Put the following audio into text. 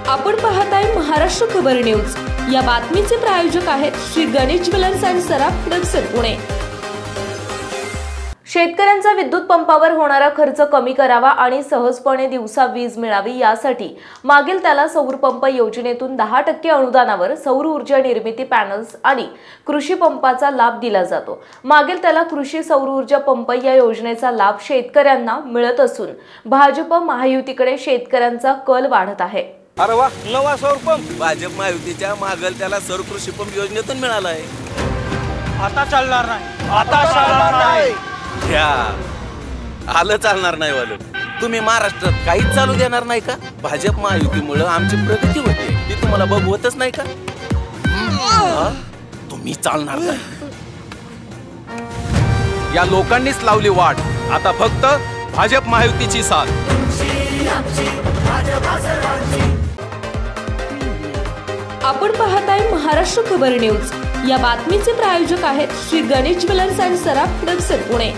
आपण पाहताय महाराष्ट्र खबर न्यूज। या बातमीचे प्रायोजक आहेत श्री गणेश ज्वेलर्स अँड सराफ दक्षिण पुणे। शेतकऱ्यांचा विद्युत पंपावर होणारा खर्च कमी करावा आणि सहजपणे दिवसा वीज मिळावी यासाठी मागील त्याला सौर पंप योजनेतून 10% अनुदानावर सौर ऊर्जा निर्मिती पॅनल्स आणि कृषी पंपाचा लाभ दिला जातो। मागील त्याला कृषी सौर ऊर्जा पंप या योजनेचा लाभ शेतकऱ्यांना मिळत असून भाजप महायुतीकडे शेतकऱ्यांचा कल वाढत आहे। अरे वा, नवा सौर पंप भाजप महायुतीच्या मागल त्याला सौर कृषी पंप योजनेतून मिळाला आहे। आता चालणार नाही। घ्या, आलं चालणार नाही वालं। तुम्ही महाराष्ट्रात काहीच चालू देणार नाही का? भाजप महायुतीमुळे आमची प्रगती होते, ती तुम्हाला बघवतच नाही का? तुम्ही चालणार नाही। या लोकांनीच लावली वाट, आता फक्त भाजप महायुतीची साथ। आपण पाहताय महाराष्ट्र खबर न्यूज। या बातमीचे प्रायोजक आहेत श्री गणेश ज्वेलर्स अँड सराफ दक्षिण पुणे।